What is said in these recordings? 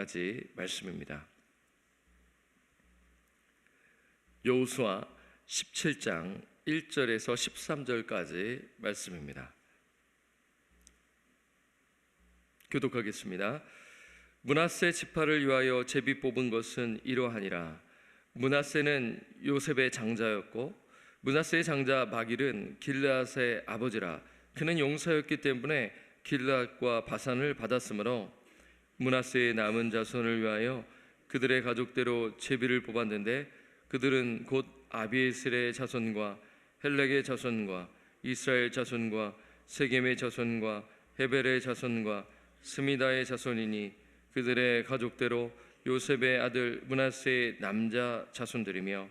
14절까지 말씀입니다. 여호수아 17장 1절에서 13절까지 말씀입니다. 교독하겠습니다. 므낫세 지파를 위하여 제비 뽑은 것은 이러하니라. 므낫세는 요셉의 장자였고 므낫세의 장자 마길은 길르앗의 아버지라. 그는 용사였기 때문에 길르앗과 바산을 받았으므로 므낫세의 남은 자손을 위하여 그들의 가족대로 제비를 뽑았는데 그들은 곧 아비에셀의 자손과 헬렉의 자손과 이스라엘 자손과 세겜의 자손과 헤벨의 자손과 스미다의 자손이니 그들의 가족대로 요셉의 아들 므낫세의 남자 자손들이며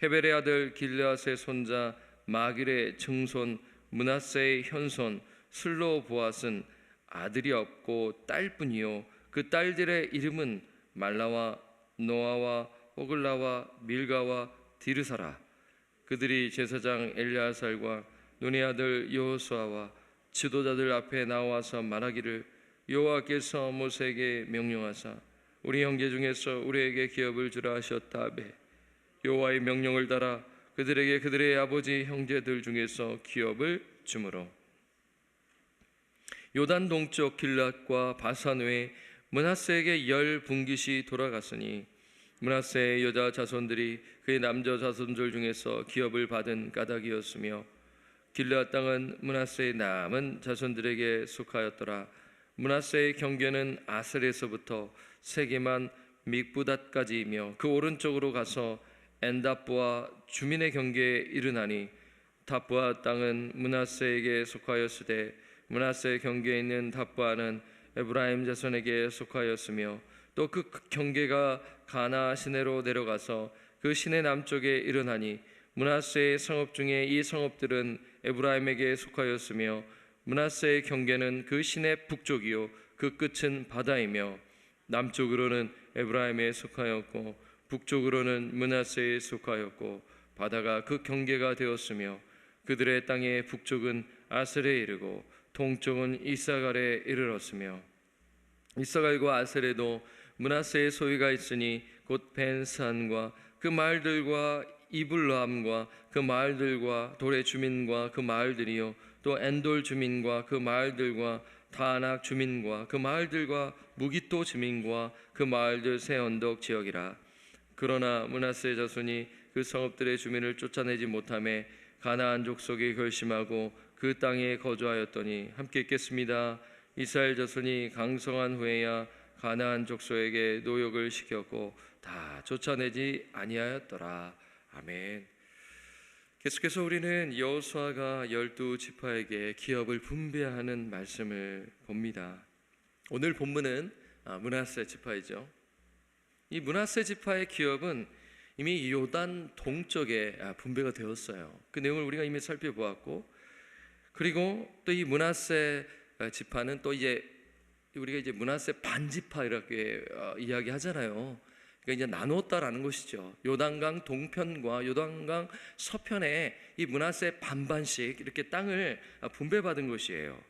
헤벨의 아들 길르앗의 손자 마길의 증손 므낫세의 현손 슬로보앗은 아들이 없고 딸뿐이요 그 딸들의 이름은 말라와 노아와 호글라와 밀가와 디르사라. 그들이 제사장 엘야살과 눈의 아들 여호수아와 지도자들 앞에 나와서 말하기를 여호와께서 모세에게 명령하사 우리 형제 중에서 우리에게 기업을 주라 하셨다며 여호와의 명령을 따라 그들에게 그들의 아버지 형제들 중에서 기업을 주므로 요단 동쪽 길앗과 바산 외에 므낫세에게 10분깃이 돌아갔으니 므낫세의 여자 자손들이 그의 남자 자손들 중에서 기업을 받은 까닭이었으며 길르앗 땅은 므낫세의 남은 자손들에게 속하였더라. 므낫세의 경계는 아셀에서부터 세게만 믹부닷까지이며 그 오른쪽으로 가서 엔다프와 주민의 경계에 이르나니 답부아 땅은 므낫세에게 속하였으되 므낫세의 경계에 있는 답부아는 에브라임 자손에게 속하였으며 또 그 경계가 가나 시내로 내려가서 그 시내 남쪽에 이르나니 므낫세의 성읍 중에 이 성읍들은 에브라임에게 속하였으며 므낫세의 경계는 그 시내 북쪽이요 그 끝은 바다이며 남쪽으로는 에브라임에 속하였고 북쪽으로는 므낫세에 속하였고 바다가 그 경계가 되었으며 그들의 땅의 북쪽은 아셀에 이르고 동쪽은 이사갈에 이르렀으며 이사갈과 아셀에도 므낫세의 소유가 있으니 곧 벤산과 그 마을들과 이블람과 그 마을들과 돌의 주민과 그 마을들이요 또 엔돌 주민과 그 마을들과 다낙 주민과 그 마을들과 무기토 주민과 그 마을들 새 언덕 지역이라. 그러나 므낫세 자손이 그 성읍들의 주민을 쫓아내지 못하며 가나안 족속에 결심하고 그 땅에 거주하였더니 함께 읽겠습니다. 이스라엘 자손이 강성한 후에야 가나안 족속에게 노역을 시켰고 다 쫓아내지 아니하였더라. 아멘. 계속해서 우리는 여호수아가 12지파에게 기업을 분배하는 말씀을 봅니다. 오늘 본문은 므낫세 지파이죠. 이 므낫세 지파의 기업은 이미 요단 동쪽에 분배가 되었어요. 그 내용을 우리가 이미 살펴보았고, 그리고 또 이 므낫세 지파는 또 우리가 이제 므낫세 반지파 이렇게 이야기하잖아요. 그러니까 이제 나누었다라는 것이죠. 요단강 동편과 요단강 서편에 이 므낫세 반반씩 이렇게 땅을 분배받은 것이에요.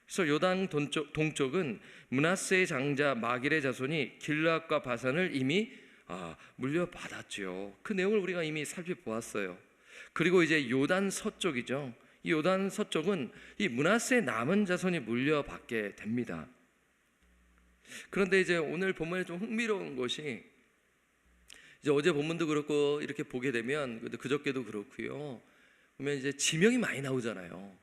그래서 요단 동쪽은 므낫세의 장자 마길의 자손이 길르앗과 바산을 이미 물려받았죠. 그 내용을 우리가 이미 살펴보았어요. 그리고 이제 요단 서쪽이죠. 이 요단 서쪽은 이 므낫세의 남은 자손이 물려받게 됩니다. 그런데 이제 오늘 본문에 좀 흥미로운 것이, 이제 어제 본문도 그렇고 이렇게 보게 되면, 그저께도 그렇고요, 보면 이제 지명이 많이 나오잖아요.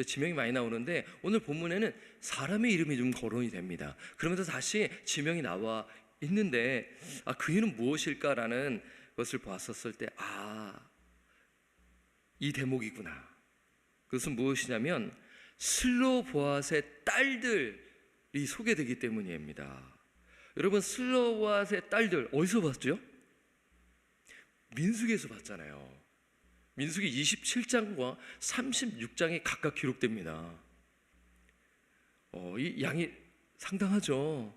지명이 많이 나오는데 오늘 본문에는 사람의 이름이 좀 거론이 됩니다. 그러면서 다시 지명이 나와 있는데 그 이유는 무엇일까라는 것을 보았었을 때 이 대목이구나. 그것은 무엇이냐면 슬로보앗의 딸들이 소개되기 때문입니다. 여러분, 슬로보앗의 딸들 어디서 봤죠? 민수기에서 봤잖아요. 민수기 27장과 36장에 각각 기록됩니다. 이 양이 상당하죠.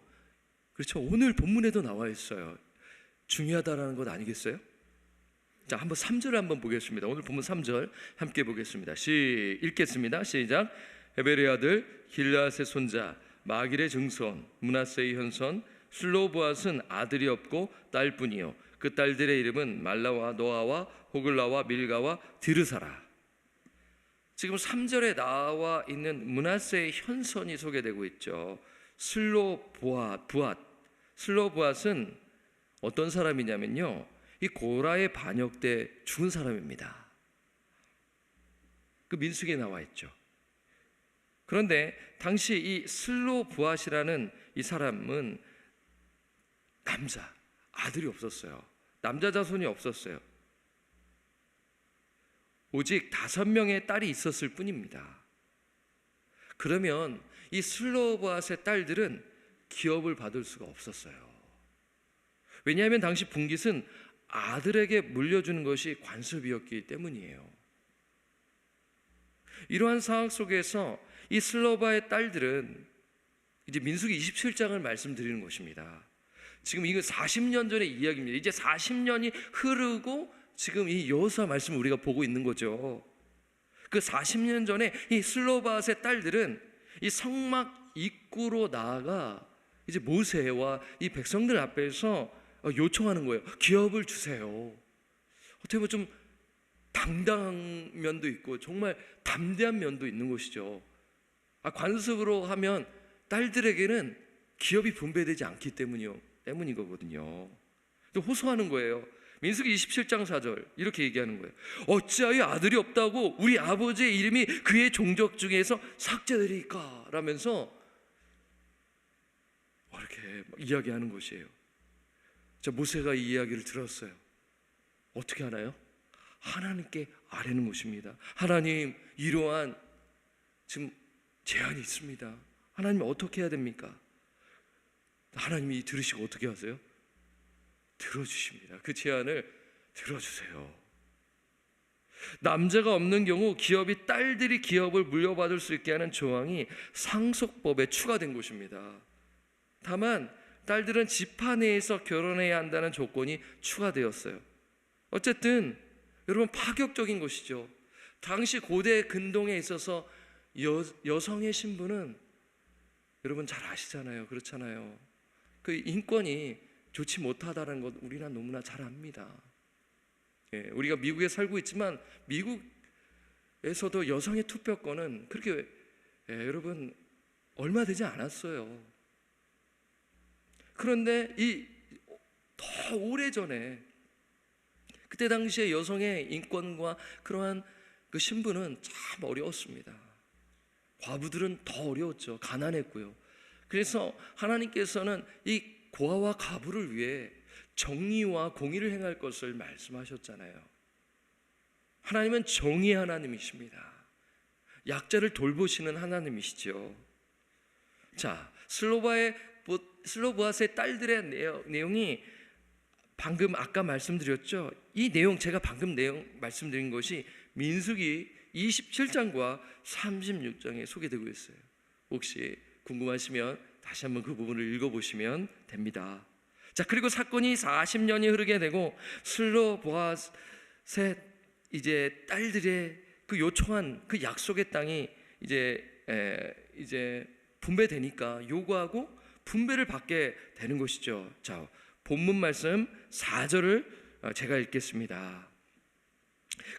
그렇죠. 오늘 본문에도 나와 있어요. 중요하다라는 것 아니겠어요? 자, 한번 3절을 한번 보겠습니다. 오늘 본문 3절 함께 보겠습니다. 읽겠습니다. 시작. 헤벨의 아들 길르앗의 손자 마길의 증손 므낫세의 현손 슬로보앗은 아들이 없고 딸뿐이요 그 딸들의 이름은 말라와 노아와 호글라와 밀가와 디르사라. 지금 3절에 나와 있는 므낫세의 현선이 소개되고 있죠. 슬로보앗은 어떤 사람이냐면요, 이 고라의 반역 때 죽은 사람입니다. 그 민수기에 나와 있죠. 그런데 당시 이 슬로보앗이라는 이 사람은 아들이 없었어요. 남자 자손이 없었어요. 오직 5명의 딸이 있었을 뿐입니다. 그러면 이 슬로보앗의 딸들은 기업을 받을 수가 없었어요. 왜냐하면 당시 분깃은 아들에게 물려주는 것이 관습이었기 때문이에요. 이러한 상황 속에서 이 슬로바의 딸들은 이제 민수기 27장을 말씀드리는 것입니다. 지금 이거 40년 전의 이야기입니다. 이제 40년이 흐르고 지금 이 여호수아 말씀을 우리가 보고 있는 거죠. 그 40년 전에 이 슬로바앗의 딸들은 이 성막 입구로 나아가 이제 모세와 이 백성들 앞에서 요청하는 거예요. 기업을 주세요. 어떻게 보면 좀 당당한 면도 있고 정말 담대한 면도 있는 것이죠. 관습으로 하면 딸들에게는 기업이 분배되지 않기 때문이거든요. 호소하는 거예요. 민수기 27장 4절 이렇게 얘기하는 거예요. 어찌하여 아들이 없다고 우리 아버지의 이름이 그의 종족 중에서 삭제되리까? 라면서 이렇게 이야기하는 것이에요. 모세가 이 이야기를 들었어요. 어떻게 하나요? 하나님께 아뢰는 것입니다. 하나님, 이러한 지금 제한이 있습니다. 하나님 어떻게 해야 됩니까? 하나님이 들으시고 어떻게 하세요? 들어주십니다. 그 제안을 들어주세요. 남자가 없는 경우 기업이 딸들이 기업을 물려받을 수 있게 하는 조항이 상속법에 추가된 것입니다. 다만 딸들은 지파 내에서 결혼해야 한다는 조건이 추가되었어요. 어쨌든 여러분, 파격적인 것이죠. 당시 고대 근동에 있어서 여성의 신분은 여러분 잘 아시잖아요. 그렇잖아요. 그 인권이 좋지 못하다는 것 우리는 너무나 잘 압니다. 우리가 미국에 살고 있지만 미국에서도 여성의 투표권은 그렇게 여러분 얼마 되지 않았어요. 그런데 더 오래전에 그때 당시에 여성의 인권과 그러한 그 신분은 참 어려웠습니다. 과부들은 더 어려웠죠. 가난했고요. 그래서 하나님께서는 이 고아와 과부를 위해 정의와 공의를 행할 것을 말씀하셨잖아요. 하나님은 정의의 하나님이십니다. 약자를 돌보시는 하나님이시죠. 자, 슬로보앗의 딸들의 내용이 방금 아까 말씀드렸죠. 이 내용, 제가 방금 말씀드린 것이 민수기 27장과 36장에 소개되고 있어요. 혹시 궁금하시면 다시 한번 그 부분을 읽어보시면 됩니다. 자, 그리고 사건이 40년이 흐르게 되고 슬로보앗의 이제 딸들의 그 요청한 그 약속의 땅이 이제 분배되니까 요구하고 분배를 받게 되는 것이죠. 자, 본문 말씀 4절을 제가 읽겠습니다.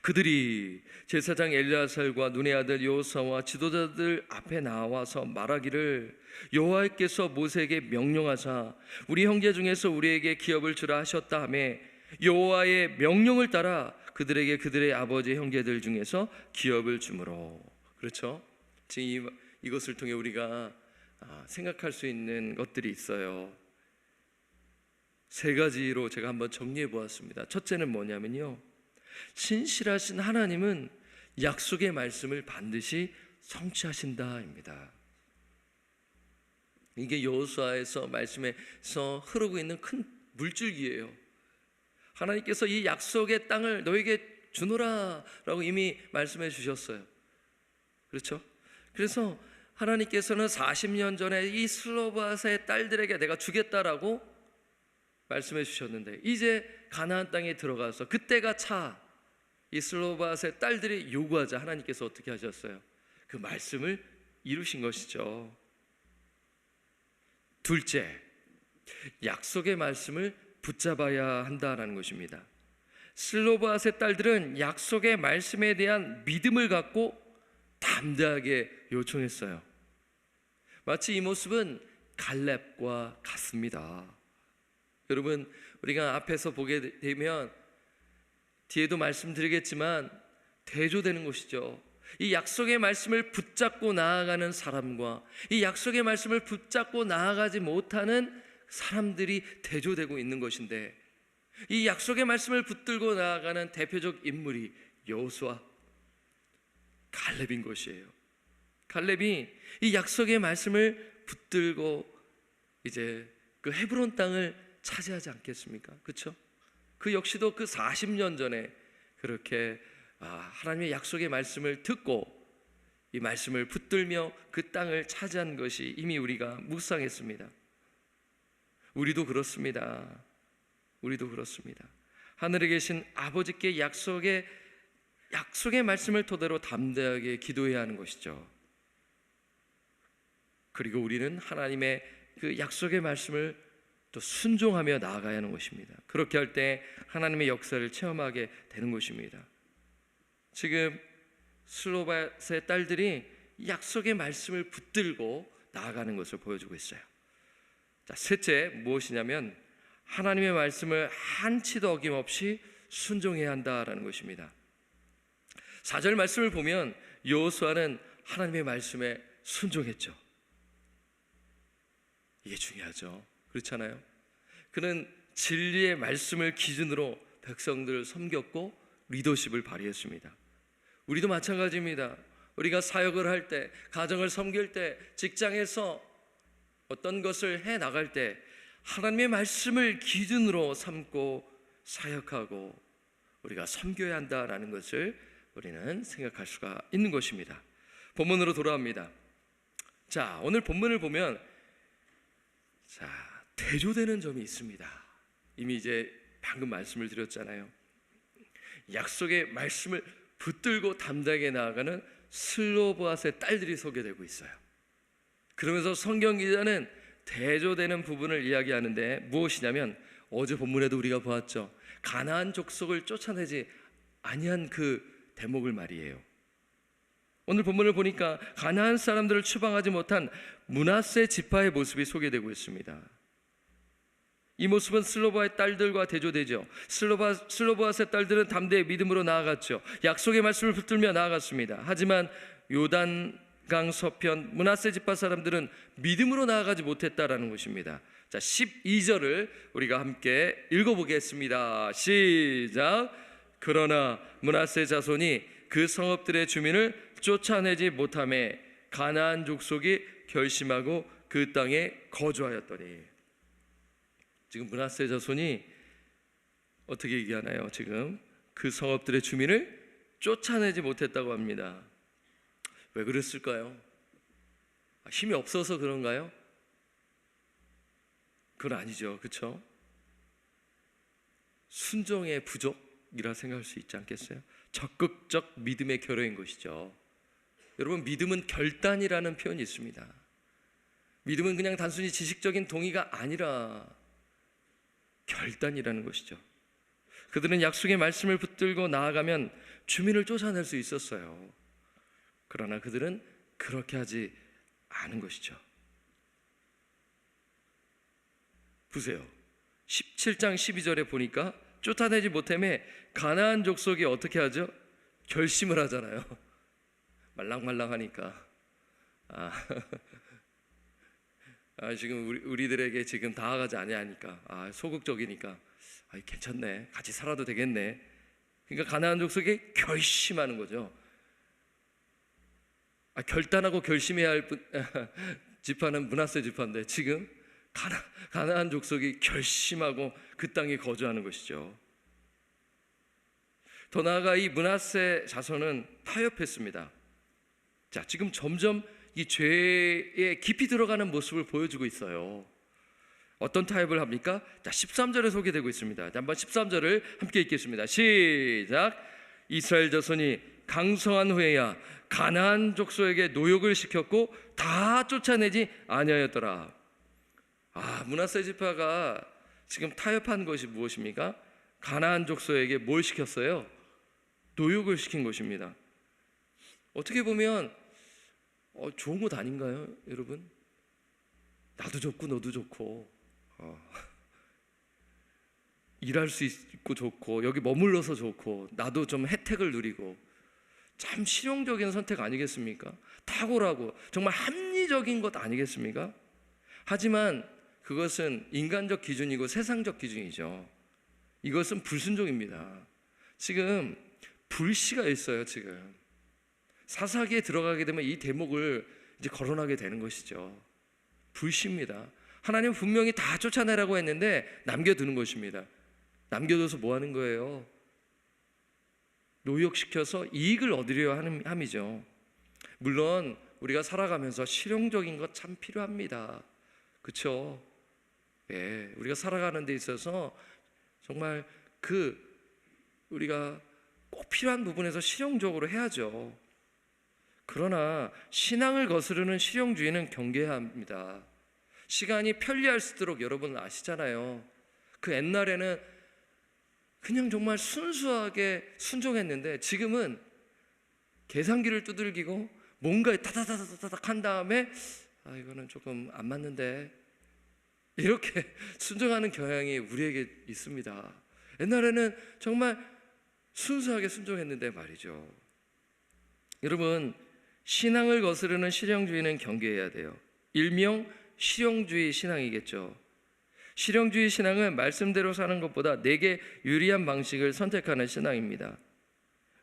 그들이 제사장 엘르아살과 눈의 아들 여호수아와 지도자들 앞에 나와서 말하기를 여호와께서 모세에게 명령하사 우리 형제 중에서 우리에게 기업을 주라 하셨다 하매 여호와의 명령을 따라 그들에게 그들의 아버지 형제들 중에서 기업을 주므로. 그렇죠? 지금 이것을 통해 우리가 생각할 수 있는 것들이 있어요. 3가지로 제가 한번 정리해 보았습니다. 첫째는 뭐냐면요, 신실하신 하나님은 약속의 말씀을 반드시 성취하신다입니다. 이게 여호수아에서 말씀에서 흐르고 있는 큰 물줄기예요. 하나님께서 이 약속의 땅을 너에게 주노라 라고 이미 말씀해 주셨어요. 그렇죠? 그래서 하나님께서는 40년 전에 이 슬로바스의 딸들에게 내가 주겠다라고 말씀해 주셨는데, 이제 가나안 땅에 들어가서 그때가 차 이 슬로바스의 딸들이 요구하자 하나님께서 어떻게 하셨어요? 그 말씀을 이루신 것이죠. 둘째, 약속의 말씀을 붙잡아야 한다라는 것입니다. 슬로바앗의 딸들은 약속의 말씀에 대한 믿음을 갖고 담대하게 요청했어요. 마치 이 모습은 갈렙과 같습니다. 여러분, 우리가 앞에서 보게 되면 뒤에도 말씀드리겠지만 대조되는 것이죠. 이 약속의 말씀을 붙잡고 나아가는 사람과 이 약속의 말씀을 붙잡고 나아가지 못하는 사람들이 대조되고 있는 것인데, 이 약속의 말씀을 붙들고 나아가는 대표적 인물이 여호수아, 갈렙인 것이에요. 갈렙이 이 약속의 말씀을 붙들고 이제 그 헤브론 땅을 차지하지 않겠습니까? 그렇죠? 그 역시도 그 40년 전에 그렇게 하나님의 약속의 말씀을 듣고 이 말씀을 붙들며 그 땅을 차지한 것이 이미 우리가 묵상했습니다. 우리도 그렇습니다. 우리도 그렇습니다. 하늘에 계신 아버지께 약속의 말씀을 토대로 담대하게 기도해야 하는 것이죠. 그리고 우리는 하나님의 그 약속의 말씀을 또 순종하며 나아가야 하는 것입니다. 그렇게 할 때 하나님의 역사를 체험하게 되는 것입니다. 지금 슬로바앗의 딸들이 약속의 말씀을 붙들고 나아가는 것을 보여주고 있어요. 자, 셋째 무엇이냐면 하나님의 말씀을 한치도 어김없이 순종해야 한다라는 것입니다. 4절 말씀을 보면 여호수아는 하나님의 말씀에 순종했죠. 이게 중요하죠. 그렇잖아요. 그는 진리의 말씀을 기준으로 백성들을 섬겼고 리더십을 발휘했습니다. 우리도 마찬가지입니다. 우리가 사역을 할 때, 가정을 섬길 때, 직장에서 어떤 것을 해 나갈 때 하나님의 말씀을 기준으로 삼고 사역하고 우리가 섬겨야 한다라는 것을 우리는 생각할 수가 있는 것입니다. 본문으로 돌아옵니다. 자, 오늘 본문을 보면 대조되는 점이 있습니다. 이미 이제 방금 말씀을 드렸잖아요. 약속의 말씀을 붙들고 담대하게 나아가는 슬로바앗의 딸들이 소개되고 있어요. 그러면서 성경 기자는 대조되는 부분을 이야기하는데 무엇이냐면 어제 본문에도 우리가 보았죠. 가나안 족속을 쫓아내지 아니한 그 대목을 말이에요. 오늘 본문을 보니까 가나안 사람들을 추방하지 못한 므낫세 지파의 모습이 소개되고 있습니다. 이 모습은 슬로바의 딸들과 대조되죠. 슬로바앗의 딸들은 담대히 믿음으로 나아갔죠. 약속의 말씀을 붙들며 나아갔습니다. 하지만 요단강 서편 므낫세 지파 사람들은 믿음으로 나아가지 못했다라는 것입니다. 자, 12절을 우리가 함께 읽어보겠습니다. 시작. 그러나 므낫세 자손이 그 성읍들의 주민을 쫓아내지 못하매 가나안 족속이 결심하고 그 땅에 거주하였더니. 지금 므낫세 자손이 어떻게 얘기하나요? 지금 그 성읍들의 주민을 쫓아내지 못했다고 합니다. 왜 그랬을까요? 힘이 없어서 그런가요? 그건 아니죠. 그렇죠? 순종의 부족이라 생각할 수 있지 않겠어요? 적극적 믿음의 결여인 것이죠. 여러분, 믿음은 결단이라는 표현이 있습니다. 믿음은 그냥 단순히 지식적인 동의가 아니라 결단이라는 것이죠. 그들은 약속의 말씀을 붙들고 나아가면 주민을 쫓아낼 수 있었어요. 그러나 그들은 그렇게 하지 않은 것이죠. 보세요. 17장 12절에 보니까 쫓아내지 못함에 가나안 족속이 어떻게 하죠? 결심을 하잖아요. 말랑말랑하니까 지금 우리들에게 지금 다가가지 아니하니까 소극적이니까 괜찮네, 같이 살아도 되겠네. 그러니까 가나안 족속이 결심하는 거죠. 결단하고 결심해야 할 지파는 므낫세 지파인데 지금 가나안 족속이 결심하고 그 땅에 거주하는 것이죠. 더 나아가 이 므낫세 자손은 타협했습니다. 자, 지금 점점 이 죄에 깊이 들어가는 모습을 보여주고 있어요. 어떤 타협을 합니까? 자, 13절에 소개되고 있습니다. 자, 한번 13절을 함께 읽겠습니다. 시작. 이스라엘 자손이 강성한 후에야 가나안 족속에게 노역을 시켰고 다 쫓아내지 아니하였더라. 므낫세 지파가 지금 타협한 것이 무엇입니까? 가나안 족속에게 뭘 시켰어요? 노역을 시킨 것입니다. 어떻게 보면 좋은 것 아닌가요, 여러분? 나도 좋고 너도 좋고 일할 수 있고 좋고 여기 머물러서 좋고 나도 좀 혜택을 누리고, 참 실용적인 선택 아니겠습니까? 탁월하고 정말 합리적인 것 아니겠습니까? 하지만 그것은 인간적 기준이고 세상적 기준이죠. 이것은 불순종입니다. 지금 불씨가 있어요. 지금 사사기에 들어가게 되면 이 대목을 이제 거론하게 되는 것이죠. 불씨입니다. 하나님 분명히 다 쫓아내라고 했는데 남겨두는 것입니다. 남겨둬서 뭐 하는 거예요? 노역시켜서 이익을 얻으려 하는 함이죠. 물론 우리가 살아가면서 실용적인 것 참 필요합니다. 그렇죠? 예, 우리가 살아가는 데 있어서 정말 우리가 꼭 필요한 부분에서 실용적으로 해야죠. 그러나 신앙을 거스르는 실용주의는 경계해야 합니다. 시간이 편리할수록 여러분 아시잖아요. 그 옛날에는 그냥 정말 순수하게 순종했는데 지금은 계산기를 두들기고 뭔가에 타다다다닥 한 다음에 이거는 조금 안 맞는데, 이렇게 순종하는 경향이 우리에게 있습니다. 옛날에는 정말 순수하게 순종했는데 말이죠. 여러분, 신앙을 거스르는 실용주의는 경계해야 돼요. 일명 실용주의 신앙이겠죠. 실용주의 신앙은 말씀대로 사는 것보다 내게 유리한 방식을 선택하는 신앙입니다.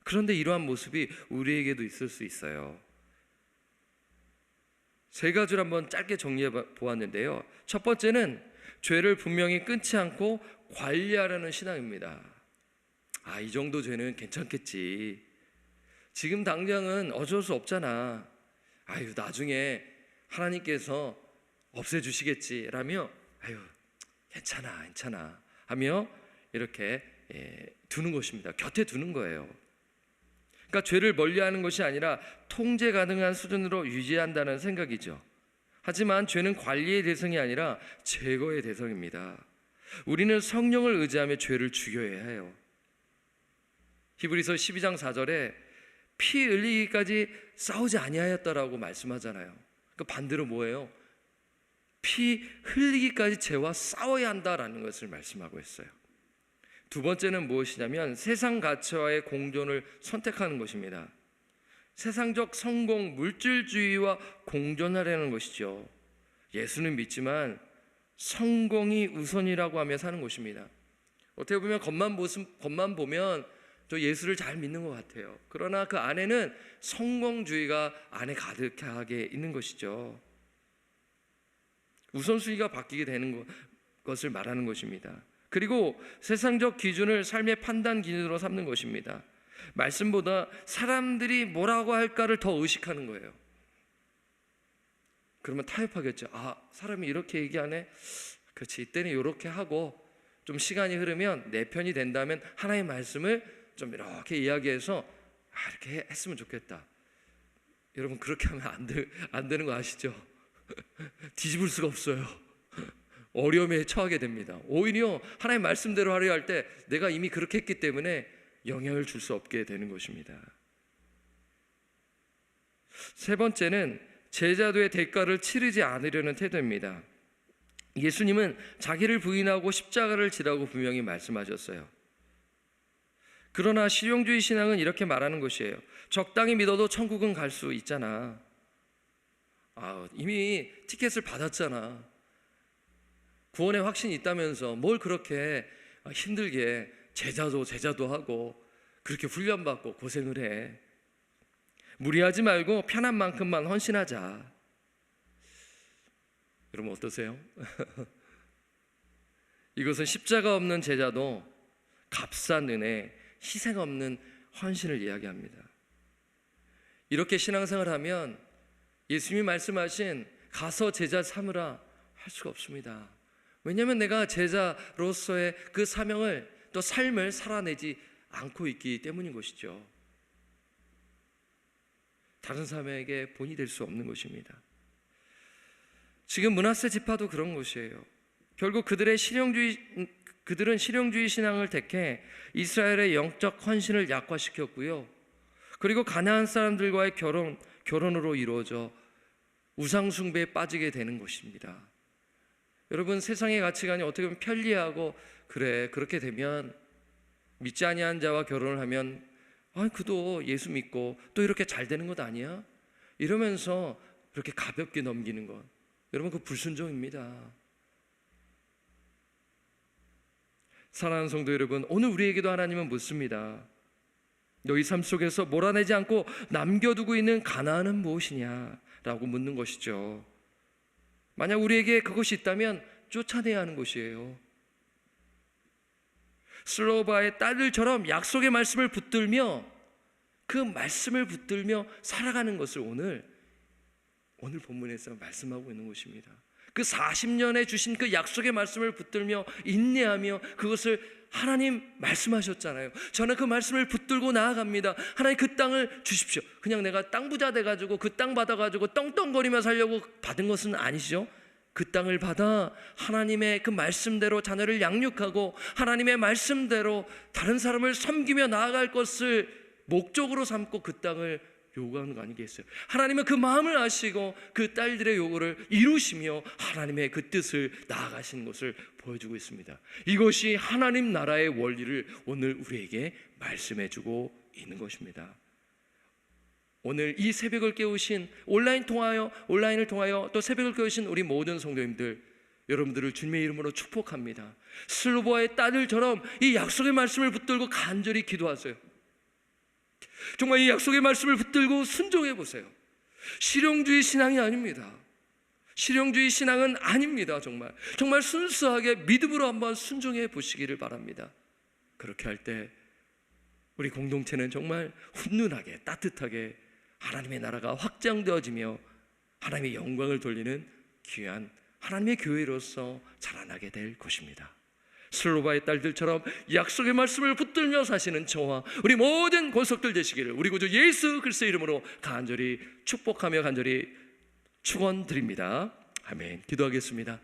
그런데 이러한 모습이 우리에게도 있을 수 있어요. 세 가지를 한번 짧게 정리해 보았는데요. 첫 번째는 죄를 분명히 끊지 않고 관리하려는 신앙입니다. 이 정도 죄는 괜찮겠지. 지금 당장은 어쩔 수 없잖아. 나중에 하나님께서 없애주시겠지 라며 괜찮아 하며 이렇게 두는 것입니다. 곁에 두는 거예요. 그러니까 죄를 멀리하는 것이 아니라 통제 가능한 수준으로 유지한다는 생각이죠. 하지만 죄는 관리의 대상이 아니라 제거의 대상입니다. 우리는 성령을 의지하며 죄를 죽여야 해요. 히브리서 12장 4절에 피 흘리기까지 싸우지 아니하였다라고 말씀하잖아요. 그 반대로 뭐예요? 피 흘리기까지 죄와 싸워야 한다라는 것을 말씀하고 있어요. 두 번째는 무엇이냐면 세상 가치와의 공존을 선택하는 것입니다. 세상적 성공, 물질주의와 공존하려는 것이죠. 예수는 믿지만 성공이 우선이라고 하며 사는 것입니다. 어떻게 보면 겉만 보면 또 예수를 잘 믿는 것 같아요. 그러나 그 안에는 성공주의가 안에 가득하게 있는 것이죠. 우선순위가 바뀌게 되는 것을 말하는 것입니다. 그리고 세상적 기준을 삶의 판단 기준으로 삼는 것입니다. 말씀보다 사람들이 뭐라고 할까를 더 의식하는 거예요. 그러면 타협하겠죠. 사람이 이렇게 얘기하네. 그렇지, 이때는 이렇게 하고 좀 시간이 흐르면 내 편이 된다면 하나님의 말씀을 좀 이렇게 이야기해서 이렇게 했으면 좋겠다. 여러분, 그렇게 하면 안 되는 거 아시죠? 뒤집을 수가 없어요. 어려움에 처하게 됩니다. 오히려 하나님의 말씀대로 하려 할 때 내가 이미 그렇게 했기 때문에 영향을 줄 수 없게 되는 것입니다. 세 번째는 제자도의 대가를 치르지 않으려는 태도입니다. 예수님은 자기를 부인하고 십자가를 지라고 분명히 말씀하셨어요. 그러나 실용주의 신앙은 이렇게 말하는 것이에요. 적당히 믿어도 천국은 갈 수 있잖아. 이미 티켓을 받았잖아. 구원의 확신이 있다면서 뭘 그렇게 힘들게 제자도 하고 그렇게 훈련받고 고생을 해. 무리하지 말고 편한 만큼만 헌신하자. 여러분 어떠세요? 이것은 십자가 없는 제자도 값싼 은혜, 희생 없는 헌신을 이야기합니다. 이렇게 신앙생활하면 예수님이 말씀하신 가서 제자 삼으라 할 수가 없습니다. 왜냐하면 내가 제자로서의 그 사명을 또 삶을 살아내지 않고 있기 때문인 것이죠. 다른 사람에게 본이 될 수 없는 것입니다. 지금 므낫세 지파도 그런 것이에요. 결국 그들은 실용주의 신앙을 택해 이스라엘의 영적 헌신을 약화시켰고요. 그리고 가나안 사람들과의 결혼으로 이루어져 우상 숭배에 빠지게 되는 것입니다. 여러분, 세상의 가치관이 어떻게 보면 편리하고, 그래, 그렇게 되면 믿지 아니한 자와 결혼을 하면 그도 예수 믿고 또 이렇게 잘 되는 것 아니야? 이러면서 그렇게 가볍게 넘기는 것, 여러분, 그 불순종입니다. 사랑하는 성도 여러분, 오늘 우리에게도 하나님은 묻습니다. 너희 삶 속에서 몰아내지 않고 남겨두고 있는 가나안은 무엇이냐? 라고 묻는 것이죠. 만약 우리에게 그것이 있다면 쫓아내야 하는 것이에요. 슬로바의 딸들처럼 약속의 말씀을 붙들며, 그 말씀을 붙들며 살아가는 것을 오늘 본문에서 말씀하고 있는 것입니다. 그 40년에 주신 그 약속의 말씀을 붙들며 인내하며, 그것을 하나님 말씀하셨잖아요. 저는 그 말씀을 붙들고 나아갑니다. 하나님, 그 땅을 주십시오. 그냥 내가 땅 부자 돼가지고 그 땅 받아가지고 떵떵거리며 살려고 받은 것은 아니죠. 그 땅을 받아 하나님의 그 말씀대로 자녀를 양육하고, 하나님의 말씀대로 다른 사람을 섬기며 나아갈 것을 목적으로 삼고 그 땅을 요구하는 거 아니겠어요? 하나님은 그 마음을 아시고 그 딸들의 요구를 이루시며 하나님의 그 뜻을 나아가시는 것을 보여주고 있습니다. 이것이 하나님 나라의 원리를 오늘 우리에게 말씀해주고 있는 것입니다. 오늘 이 새벽을 깨우신 온라인을 통하여 또 새벽을 깨우신 우리 모든 성도님들, 여러분들을 주님의 이름으로 축복합니다. 슬로바의 딸들처럼 이 약속의 말씀을 붙들고 간절히 기도하세요. 정말 이 약속의 말씀을 붙들고 순종해 보세요. 실용주의 신앙이 아닙니다. 실용주의 신앙은 아닙니다. 정말 순수하게 믿음으로 한번 순종해 보시기를 바랍니다. 그렇게 할 때 우리 공동체는 정말 훈훈하게 따뜻하게 하나님의 나라가 확장되어지며 하나님의 영광을 돌리는 귀한 하나님의 교회로서 자라나게 될 것입니다. 슬로바의 딸들처럼 약속의 말씀을 붙들며 사시는 저와 우리 모든 권속들 되시기를 우리 구주 예수 그리스도의 이름으로 간절히 축복하며 간절히 축원드립니다. 아멘. 기도하겠습니다.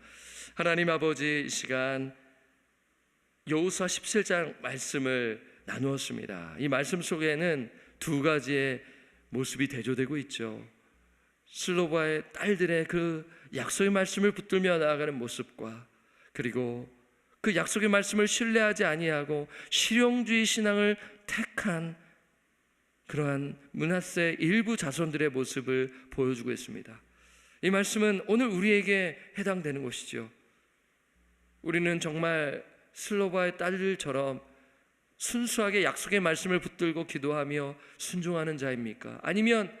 하나님 아버지, 이 시간 여호수아 17장 말씀을 나누었습니다. 이 말씀 속에는 두 가지의 모습이 대조되고 있죠. 슬로바의 딸들의 그 약속의 말씀을 붙들며 나아가는 모습과, 그리고 그 약속의 말씀을 신뢰하지 아니하고 실용주의 신앙을 택한 그러한 므낫세 일부 자손들의 모습을 보여주고 있습니다. 이 말씀은 오늘 우리에게 해당되는 것이죠. 우리는 정말 슬로바의 딸들처럼 순수하게 약속의 말씀을 붙들고 기도하며 순종하는 자입니까? 아니면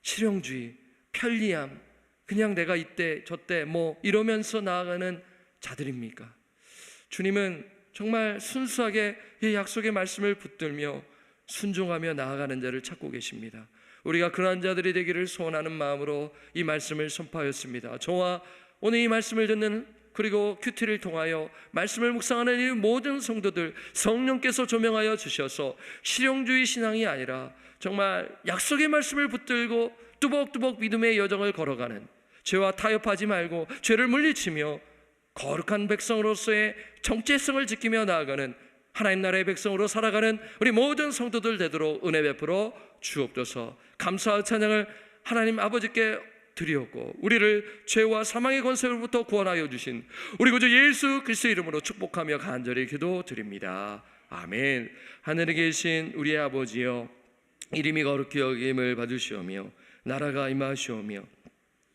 실용주의, 편리함, 그냥 내가 이때 저때 이러면서 나아가는 자들입니까? 주님은 정말 순수하게 이 약속의 말씀을 붙들며 순종하며 나아가는 자를 찾고 계십니다. 우리가 그러한 자들이 되기를 소원하는 마음으로 이 말씀을 선포하였습니다. 저와 오늘 이 말씀을 듣는, 그리고 큐티를 통하여 말씀을 묵상하는 이 모든 성도들, 성령께서 조명하여 주셔서 실용주의 신앙이 아니라 정말 약속의 말씀을 붙들고 뚜벅뚜벅 믿음의 여정을 걸어가는, 죄와 타협하지 말고 죄를 물리치며 거룩한 백성으로서의 정체성을 지키며 나아가는 하나님 나라의 백성으로 살아가는 우리 모든 성도들 되도록 은혜 베풀어 주옵소서. 감사와 찬양을 하나님 아버지께 드리었고, 우리를 죄와 사망의 권세로부터 구원하여 주신 우리 구주 예수 그리스도의 이름으로 축복하며 간절히 기도드립니다. 아멘. 하늘에 계신 우리 아버지여, 이름이 거룩히 여김을 받으시오며 나라가 임하시오며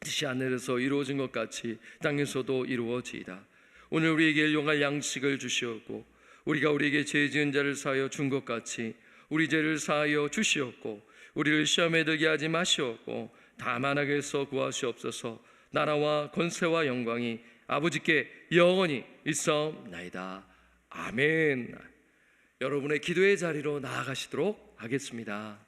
뜻이 하늘에서 이루어진 것 같이 땅에서도 이루어지이다. 오늘 우리에게 일용할 양식을 주시었고, 우리가 우리에게 죄 지은 자를 사하여 준 것 같이 우리 죄를 사하여 주시었고, 우리를 시험에 들게 하지 마시었고, 다만 악에서 구하시옵소서. 나라와 권세와 영광이 아버지께 영원히 있사옵나이다. 아멘. 여러분의 기도의 자리로 나아가시도록 하겠습니다.